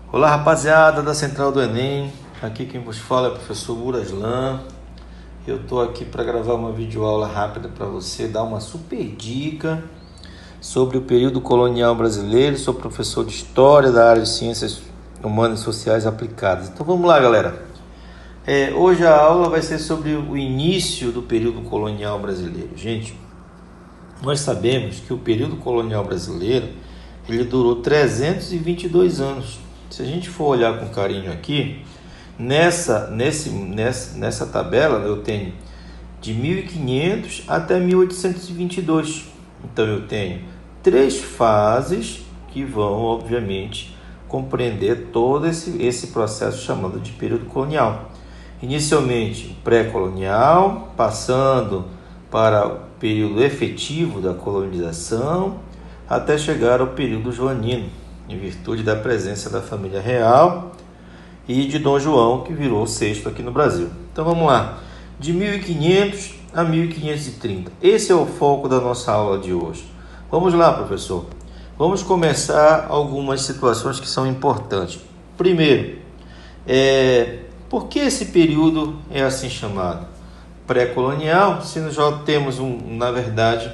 Olá, rapaziada da Central do Enem. Aqui quem vos fala é o professor Buraslan. Eu estou aqui para gravar uma videoaula rápida para você dar uma super dica sobre o período colonial brasileiro. Sou professor de História da área de Ciências Humanas e Sociais Aplicadas. Então vamos lá, galera. Hoje a aula vai ser sobre o início do período colonial brasileiro. Gente, nós sabemos que o período colonial brasileiro ele durou 322 anos. Se a gente for olhar com carinho aqui, nessa tabela eu tenho de 1500 até 1822. Então eu tenho 3 fases que vão, obviamente, compreender todo esse processo chamado de período colonial. Inicialmente pré-colonial, passando para o período efetivo da colonização, até chegar ao período joanino, em virtude da presença da família real e de Dom João, que virou o sexto aqui no Brasil. Então vamos lá, de 1500 a 1530. Esse é o foco da nossa aula de hoje. Vamos lá, professor. Vamos começar algumas situações que são importantes. Primeiro, por que esse período é assim chamado? Pré-colonial, se nós já temos, na verdade,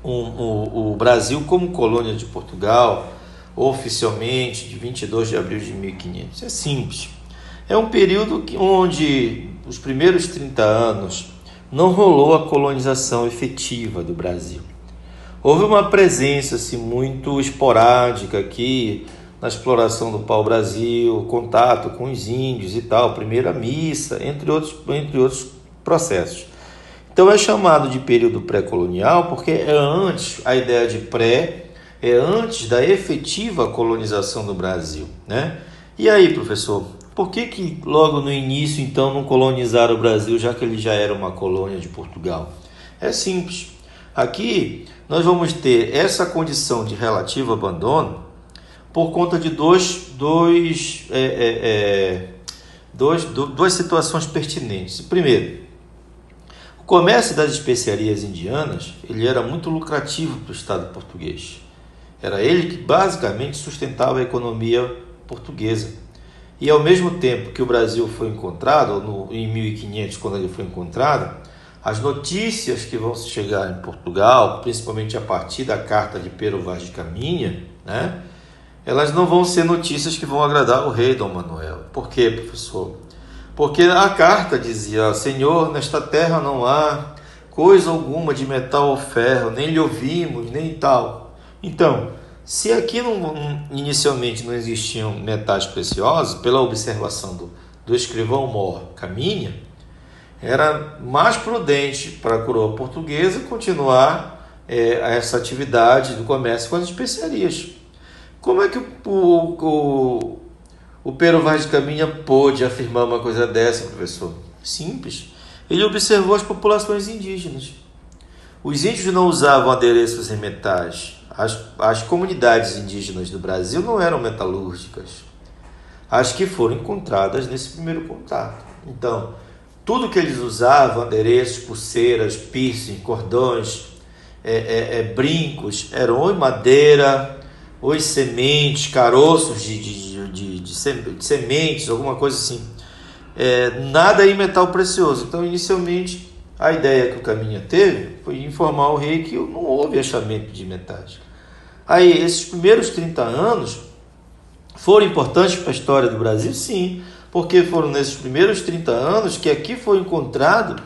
o Brasil como colônia de Portugal, oficialmente, de 22 de abril de 1500. É simples. É um período onde, os primeiros 30 anos, não rolou a colonização efetiva do Brasil. Houve uma presença assim, muito esporádica aqui, na exploração do pau-brasil, contato com os índios e tal, primeira missa, entre outros processos. Então é chamado de período pré-colonial porque é antes, a ideia de pré é antes da efetiva colonização do Brasil, né? E aí, professor, por que logo no início então não colonizaram o Brasil, já que ele já era uma colônia de Portugal? É simples. Aqui nós vamos ter essa condição de relativo abandono por conta de duas situações pertinentes. Primeiro, o comércio das especiarias indianas ele era muito lucrativo para o Estado português. Era ele que basicamente sustentava a economia portuguesa. E ao mesmo tempo que o Brasil foi encontrado, em 1500, quando ele foi encontrado, as notícias que vão chegar em Portugal, principalmente a partir da carta de Pero Vaz de Caminha, né? Elas não vão ser notícias que vão agradar o rei Dom Manuel. Por quê, professor? Porque a carta dizia: Senhor, nesta terra não há coisa alguma de metal ou ferro, nem lhe ouvimos, nem tal. Então, se aqui inicialmente não existiam metais preciosos, pela observação do escrivão Mor Caminha, era mais prudente para a coroa portuguesa continuar essa atividade do comércio com as especiarias. Como é que o Pero Vaz de Caminha pôde afirmar uma coisa dessa, professor? Simples. Ele observou as populações indígenas. Os índios não usavam adereços em metais. As comunidades indígenas do Brasil não eram metalúrgicas. As que foram encontradas nesse primeiro contato. Então, tudo que eles usavam, adereços, pulseiras, piercing, cordões, brincos, eram ou em madeira, ou em sementes, caroços de sementes, alguma coisa assim. Nada em metal precioso. Então, inicialmente, a ideia que o Caminha teve foi informar o rei que não houve achamento de metais. Aí, esses primeiros 30 anos foram importantes para a história do Brasil? Sim, porque foram nesses primeiros 30 anos que aqui foi encontrado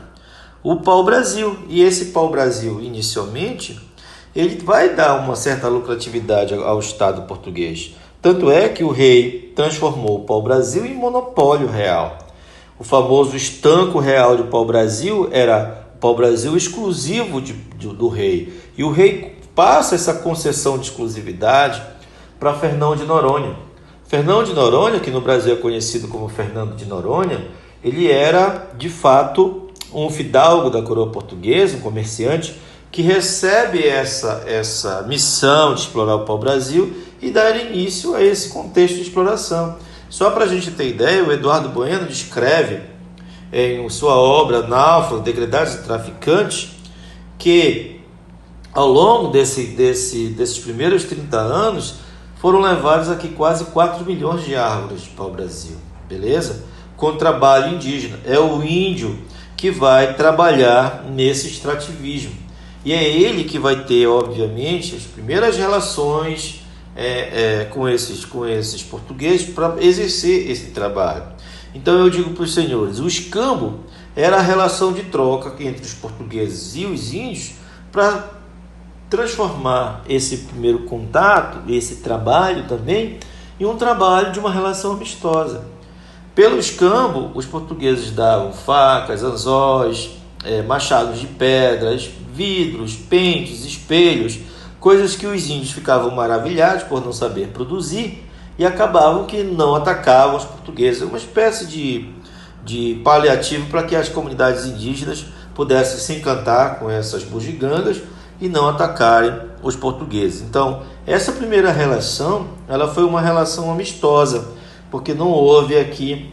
o pau-brasil. E esse pau-brasil, inicialmente, ele vai dar uma certa lucratividade ao Estado português. Tanto é que o rei transformou o pau-brasil em monopólio real. O famoso estanco real de pau-brasil era o pau-brasil exclusivo do rei. E o rei passa essa concessão de exclusividade para Fernão de Noronha. Fernão de Noronha, que no Brasil é conhecido como Fernando de Noronha, ele era, de fato, um fidalgo da coroa portuguesa, um comerciante, que recebe essa missão de explorar o pau-brasil e dar início a esse contexto de exploração. Só para a gente ter ideia, o Eduardo Bueno descreve em sua obra Náufragos, Degredados e Traficantes, que ao longo desses primeiros 30 anos foram levados aqui quase 4 milhões de árvores para o Brasil, beleza? Com trabalho indígena. É o índio que vai trabalhar nesse extrativismo. E é ele que vai ter, obviamente, as primeiras relações com esses portugueses para exercer esse trabalho. Então eu digo para os senhores, o escambo era a relação de troca entre os portugueses e os índios para transformar esse primeiro contato, esse trabalho também, em um trabalho de uma relação amistosa. Pelo escambo, os portugueses davam facas, anzóis, machados de pedras, vidros, pentes, espelhos, coisas que os índios ficavam maravilhados por não saber produzir e acabavam que não atacavam os portugueses. Uma espécie de paliativo para que as comunidades indígenas pudessem se encantar com essas bugigangas e não atacarem os portugueses. Então, essa primeira relação, ela foi uma relação amistosa, porque não houve aqui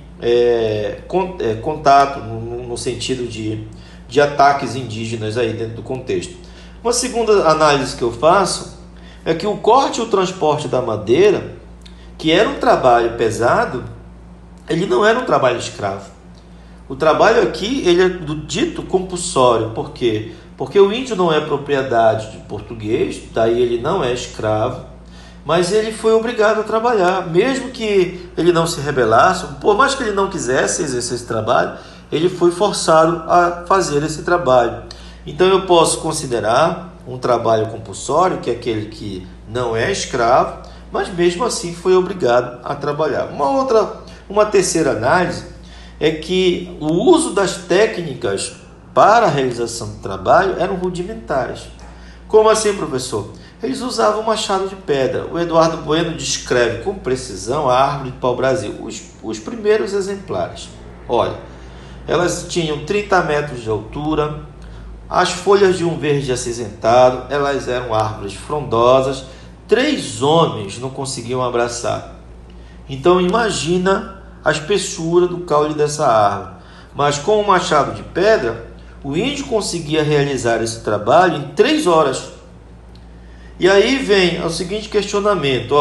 contato no sentido de ataques indígenas aí dentro do contexto. Uma segunda análise que eu faço é que o corte e o transporte da madeira, que era um trabalho pesado, ele não era um trabalho escravo. O trabalho aqui ele é do dito compulsório. Por quê? Porque o índio não é propriedade de português, daí ele não é escravo, mas ele foi obrigado a trabalhar, mesmo que ele não se rebelasse, por mais que ele não quisesse exercer esse trabalho, ele foi forçado a fazer esse trabalho. Então eu posso considerar um trabalho compulsório, que é aquele que não é escravo, mas mesmo assim foi obrigado a trabalhar. Uma terceira análise é que o uso das técnicas para a realização do trabalho eram rudimentares. Como assim, professor? Eles usavam machado de pedra. O Eduardo Bueno descreve com precisão a árvore de pau-brasil, os primeiros exemplares. Olha, elas tinham 30 metros de altura, as folhas de um verde acinzentado, elas eram árvores frondosas, 3 homens não conseguiam abraçar. Então imagina a espessura do caule dessa árvore. Mas com o machado de pedra, o índio conseguia realizar esse trabalho em 3 horas. E aí vem o seguinte questionamento,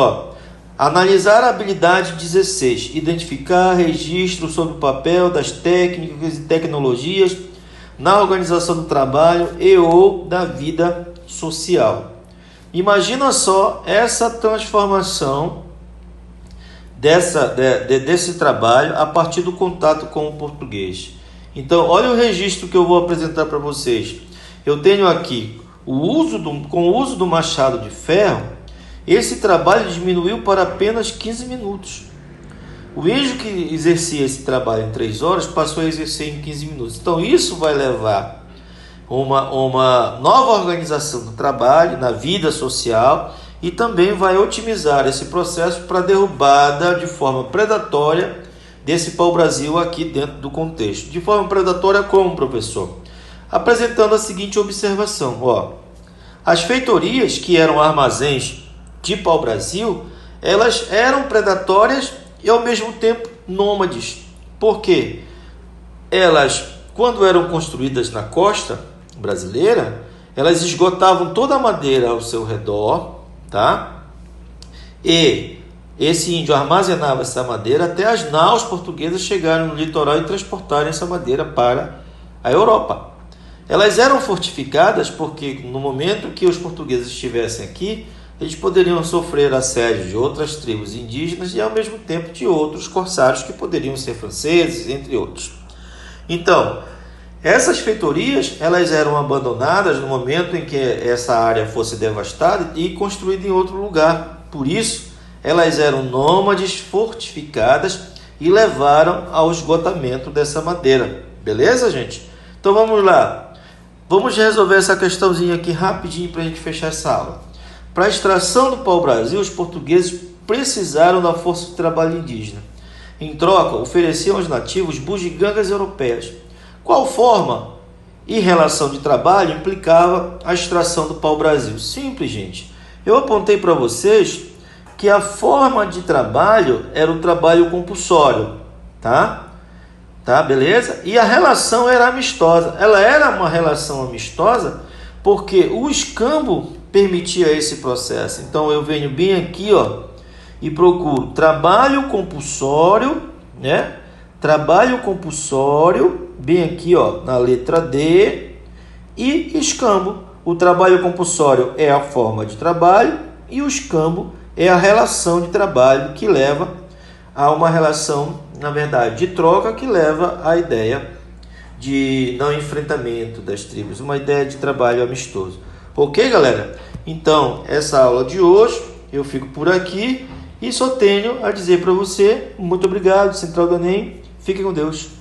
analisar a habilidade 16, identificar registro sobre o papel das técnicas e tecnologias na organização do trabalho e ou da vida social. Imagina só essa transformação desse trabalho a partir do contato com o português. Então, olha o registro que eu vou apresentar para vocês. Eu tenho aqui com o uso do machado de ferro, esse trabalho diminuiu para apenas 15 minutos. O índio que exercia esse trabalho em 3 horas passou a exercer em 15 minutos. Então, isso vai levar uma nova organização do trabalho, na vida social, e também vai otimizar esse processo para a derrubada de forma predatória desse pau-brasil aqui dentro do contexto. De forma predatória como, professor? Apresentando a seguinte observação. As feitorias, que eram armazéns de pau-brasil, elas eram predatórias e ao mesmo tempo nômades. Por quê? Elas, quando eram construídas na costa brasileira, elas esgotavam toda a madeira ao seu redor, tá? E esse índio armazenava essa madeira até as naus portuguesas chegarem no litoral e transportarem essa madeira para a Europa. Elas eram fortificadas porque no momento que os portugueses estivessem aqui, eles poderiam sofrer assédio de outras tribos indígenas e ao mesmo tempo de outros corsários que poderiam ser franceses, entre outros. Então, essas feitorias, elas eram abandonadas no momento em que essa área fosse devastada e construída em outro lugar. Por isso, elas eram nômades fortificadas e levaram ao esgotamento dessa madeira. Beleza, gente? Então vamos lá. Vamos resolver essa questãozinha aqui rapidinho para a gente fechar essa aula. Para a extração do pau-brasil, os portugueses precisaram da força de trabalho indígena. Em troca, ofereciam aos nativos bugigangas europeias. Qual forma e relação de trabalho implicava a extração do pau-brasil? Simples, gente. Eu apontei para vocês que a forma de trabalho era o trabalho compulsório, tá? Beleza? E a relação era amistosa. Ela era uma relação amistosa porque o escambo permitia esse processo. Então eu venho bem aqui, e procuro trabalho compulsório, né? Trabalho compulsório, bem aqui, ó, na letra D, e escambo. O trabalho compulsório é a forma de trabalho e o escambo é a relação de trabalho que leva a uma relação, na verdade, de troca, que leva à ideia de não enfrentamento das tribos, uma ideia de trabalho amistoso. Ok, galera? Então, essa aula de hoje, eu fico por aqui e só tenho a dizer para você, muito obrigado, Central do Enem, fique com Deus.